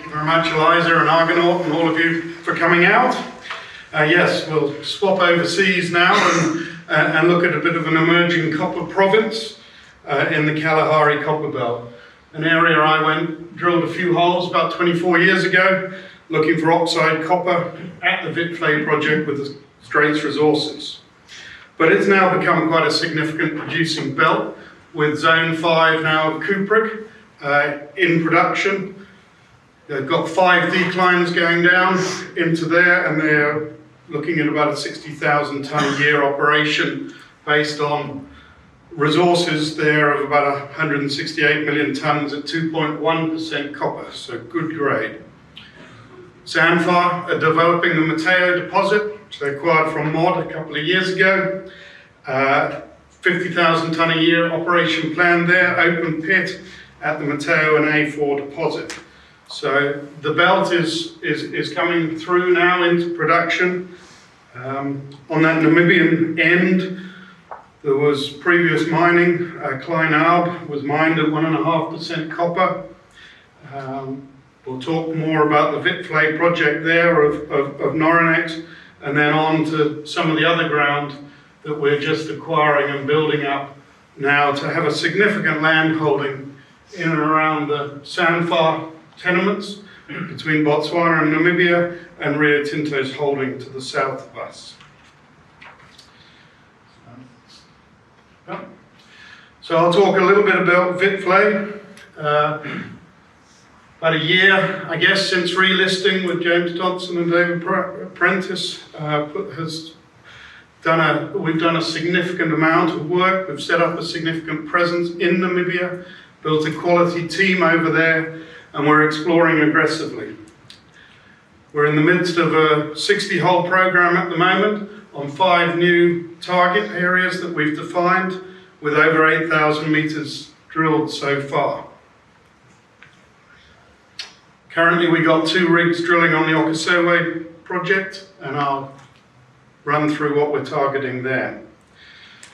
Thank you very much, Eliza and Argonaut, and all of you for coming out. Yes, we'll swap overseas now and look at a bit of an emerging copper province in the Kalahari Copper Belt. An area I drilled a few holes about 24 years ago, looking for oxide copper at the Vitflay project with the Straits Resources. But it's now become quite a significant producing belt, with Zone 5 now of Kuprick in production. They've got 5 declines going down into there, and they're looking at about a 60,000 tonne a year operation based on resources there of about 168 million tonnes at 2.1% copper, so good grade. Sandfar are developing the Mateo deposit, which they acquired from Mod a couple of years ago. 50,000 tonne a year operation plan there, open pit at the Mateo and A4 deposit. So the belt is coming through now into production. On that Namibian end, there was previous mining. Klein Alb was mined at 1.5% copper. We'll talk more about the Vitflay project there of Noronex, and then on to some of the other ground that we're just acquiring and building up now to have a significant land holding in and around the Sandfar tenements between Botswana and Namibia, and Rio Tinto's holding to the south of us. So I'll talk a little bit about Vitflay. About a year, I guess, since relisting with James Dodson and David Prentice, we've done a significant amount of work. We've set up a significant presence in Namibia, built a quality team over there, and we're exploring aggressively. We're in the midst of a 60-hole program at the moment on 5 new target areas that we've defined, with over 8,000 meters drilled so far. Currently, we got 2 rigs drilling on the Okesewe project, and I'll run through what we're targeting there.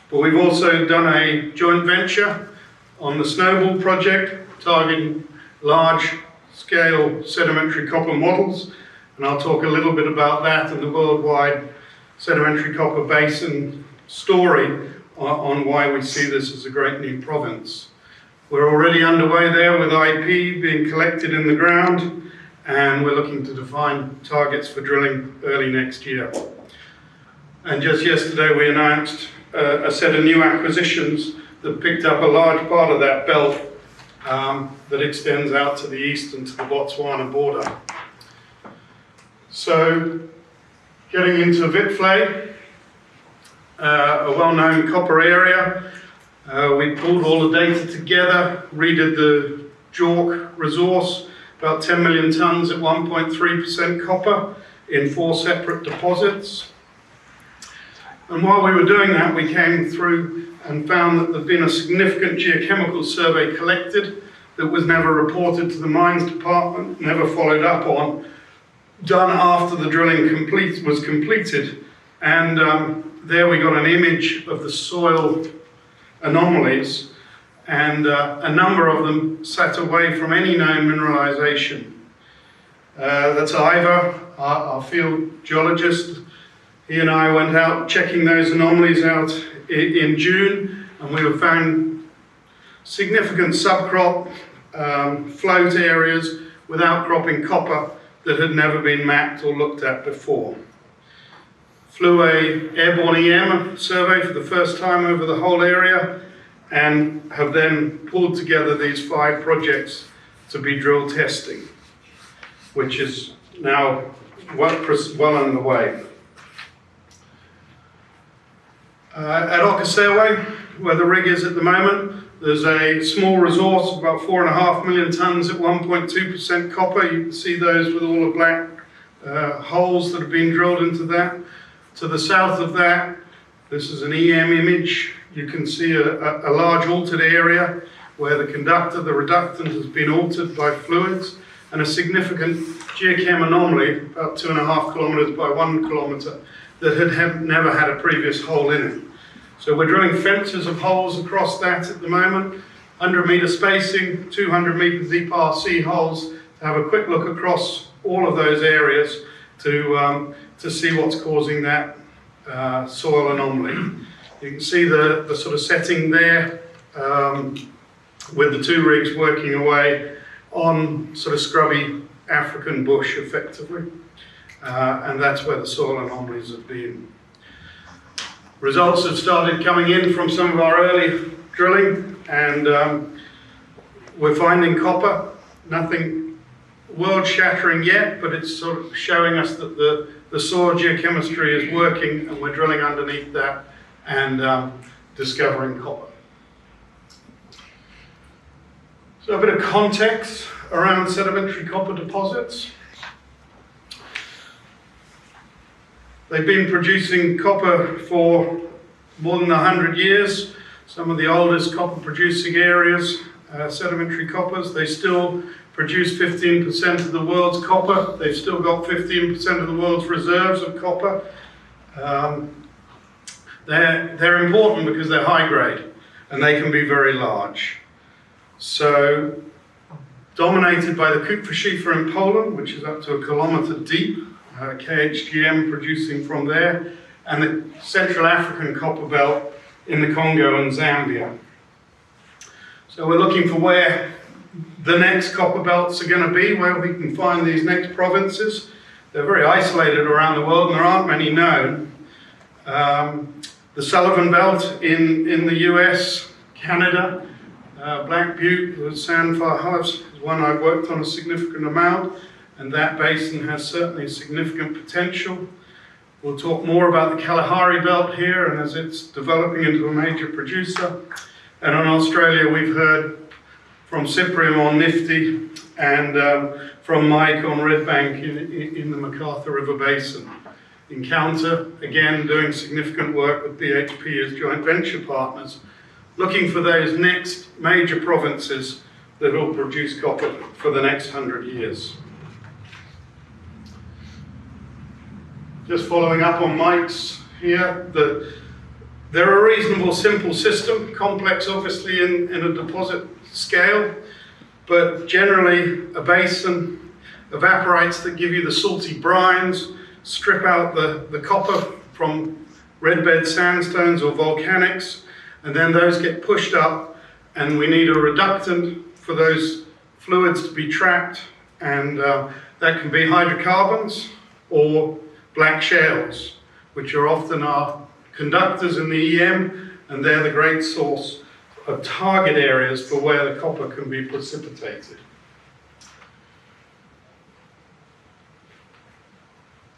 But we've also done a joint venture on the Snowball project, targeting large-scale sedimentary copper models, and I'll talk a little bit about that and the worldwide sedimentary copper basin story on why we see this as a great new province. We're already underway there with IP being collected in the ground, and we're looking to define targets for drilling early next year. And just yesterday we announced a set of new acquisitions that picked up a large part of that belt that extends out to the east and to the Botswana border. So, getting into Vitflay, a well-known copper area. We pulled all the data together, redid the JORC resource, about 10 million tonnes at 1.3% copper in 4 separate deposits. And while we were doing that, we came through and found that there'd been a significant geochemical survey collected that was never reported to the mines department, never followed up on, done after the drilling was completed. And there we got an image of the soil anomalies, and a number of them sat away from any known mineralization. That's Ivor, our field geologist. He and I went out checking those anomalies out in June, and we found significant subcrop float areas with outcropping copper that had never been mapped or looked at before. Flew a airborne EM survey for the first time over the whole area, and have then pulled together these 5 projects to be drill testing, which is now well underway. At Okesewe, where the rig is at the moment, there's a small resource of about 4.5 million tonnes at 1.2% copper. You can see those with all the black holes that have been drilled into that. To the south of that, this is an EM image. You can see a large altered area where the conductor, the reductant, has been altered by fluids, and a significant geochem anomaly, about 2.5 kilometres by 1 kilometre, that had never had a previous hole in it. So we're drilling fences of holes across that at the moment, 100 metre spacing, 200 metre deep RC holes have a quick look across all of those areas to see what's causing that soil anomaly. You can see the sort of setting there with the two rigs working away on sort of scrubby African bush effectively, and that's where the soil anomalies have been. Results have started coming in from some of our early drilling, and we're finding copper. Nothing world-shattering yet, but it's sort of showing us that the soil geochemistry is working, and we're drilling underneath that and discovering copper. So a bit of context around sedimentary copper deposits. They've been producing copper for more than 100 years. Some of the oldest copper producing areas, sedimentary coppers, they still produce 15% of the world's copper. They've still got 15% of the world's reserves of copper. They're important because they're high grade and they can be very large. So, dominated by the Kupferschiefer in Poland, which is up to 1 kilometer deep, KHGM producing from there, and the Central African copper belt in the Congo and Zambia. So we're looking for where the next copper belts are going to be, where we can find these next provinces. They're very isolated around the world and there aren't many known. The Sullivan Belt in the US, Canada, Black Butte, the Sandfire House is one I've worked on a significant amount, and that basin has certainly significant potential. We'll talk more about the Kalahari Belt here and as it's developing into a major producer. And in Australia we've heard from Cyprium on Nifty and from Mike on Red Bank in the MacArthur River Basin. Encounter, again, doing significant work with BHP as joint venture partners, looking for those next major provinces that will produce copper for the next 100 years. Just following up on Mike's here, they're a reasonable, simple system, complex obviously in a deposit scale, but generally a basin, evaporites that give you the salty brines, strip out the copper from red bed sandstones or volcanics, and then those get pushed up, and we need a reductant for those fluids to be trapped, and that can be hydrocarbons or black shales, which are often our conductors in the EM, and they're the great source of target areas for where the copper can be precipitated.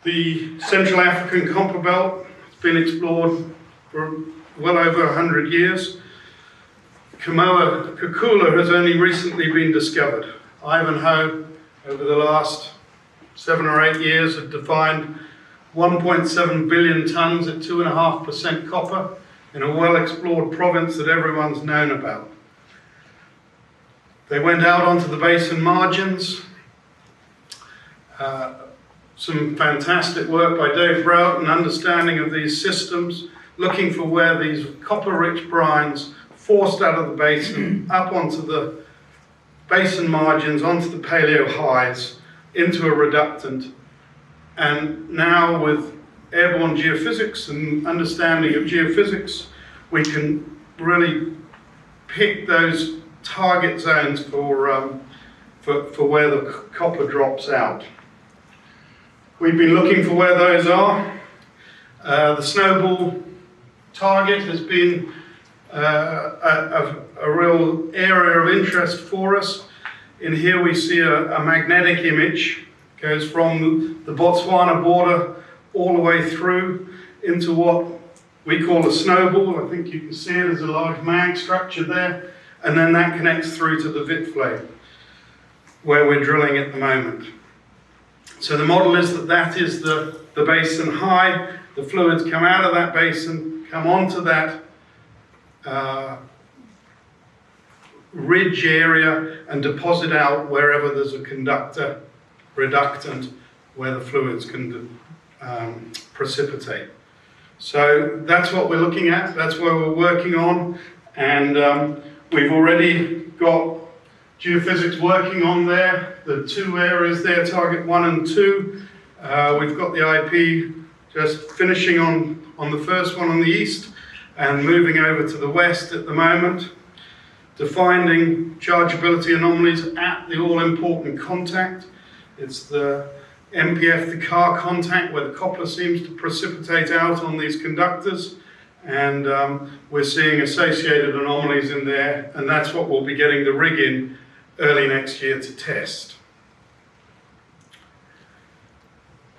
The Central African copper belt has been explored for well over 100 years. Kamoa-Kakula has only recently been discovered. Ivanhoe, over the last 7 or 8 years, have defined 1.7 billion tons at 2.5% copper in a well-explored province that everyone's known about. They went out onto the basin margins. Some fantastic work by Dave Broughton, understanding of these systems, looking for where these copper-rich brines forced out of the basin, up onto the basin margins, onto the paleo highs, into a reductant. And now with airborne geophysics and understanding of geophysics, we can really pick those target zones for where the copper drops out. We've been looking for where those are. The Snowball target has been a real area of interest for us. In here we see a magnetic image, goes from the Botswana border all the way through into what we call a snowball. I think you can see it as a large mag structure there, and then that connects through to the Wittflay, where we're drilling at the moment. So the model is that is the basin high. The fluids come out of that basin, come onto that ridge area and deposit out wherever there's a conductor, reductant, where the fluids can precipitate. So that's what we're looking at, that's where we're working on, and we've already got geophysics working on there. The two areas there, target 1 and 2. We've got the IP just finishing on the first one on the east and moving over to the west at the moment. Defining chargeability anomalies at the all-important contact. It's the MPF, the car contact, where the copper seems to precipitate out on these conductors. And we're seeing associated anomalies in there, and that's what we'll be getting the rig in early next year to test.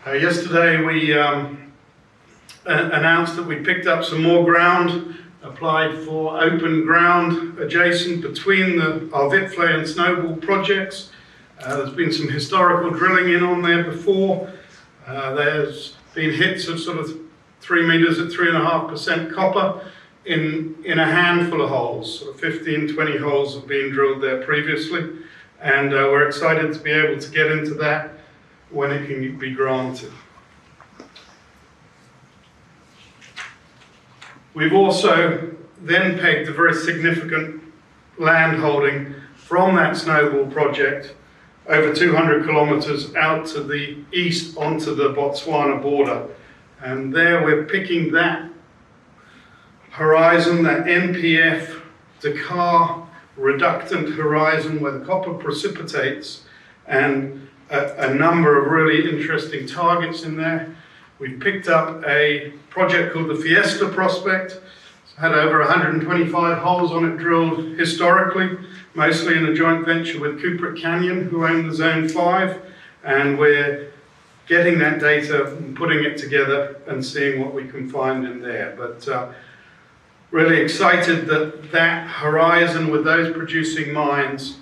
Yesterday we announced that we picked up some more ground, applied for open ground adjacent between our Vitflay and Snowball projects. There's been some historical drilling in on there before. There's been hits of sort of 3 meters at 3.5% copper in a handful of holes. Sort of 15, 20 holes have been drilled there previously, and we're excited to be able to get into that when it can be granted. We've also then pegged a very significant land holding from that Snowball project over 200 kilometers out to the east onto the Botswana border. And there we're picking that horizon, that NPF Dakar reductant horizon where the copper precipitates, and a number of really interesting targets in there. We've picked up a project called the Fiesta Prospect. It's had over 125 holes on it drilled historically, mostly in a joint venture with Kuprick Canyon, who own the Zone 5, and we're getting that data and putting it together and seeing what we can find in there. But really excited that that horizon with those producing mines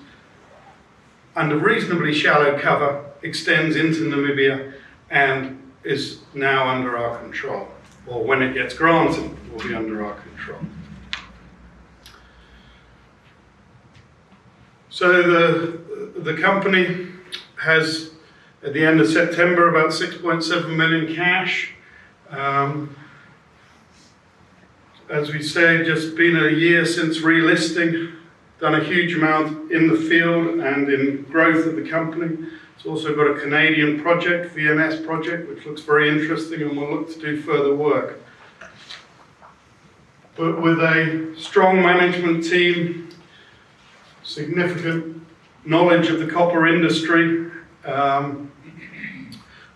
under reasonably shallow cover extends into Namibia and is now under our control, or when it gets granted, will be under our control. So the company has, at the end of September, about 6.7 million cash. As we say, just been a year since relisting, done a huge amount in the field and in growth of the company. It's also got a Canadian project, VMS project, which looks very interesting, and we'll look to do further work. But with a strong management team, significant knowledge of the copper industry,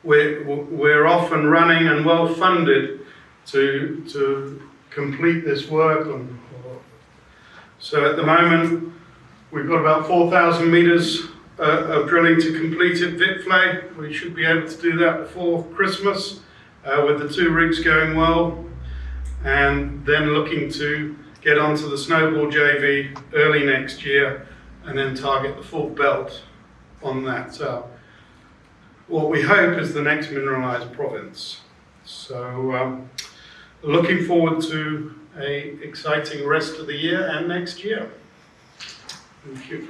we're off and running and well funded to complete this work. So at the moment, we've got about 4,000 meters of drilling to complete at Vitflay. We should be able to do that before Christmas with the 2 rigs going well, and then looking to get onto the Snowball JV early next year and then target the full belt on that. What we hope is the next mineralized province. So looking forward to an exciting rest of the year and next year. Thank you.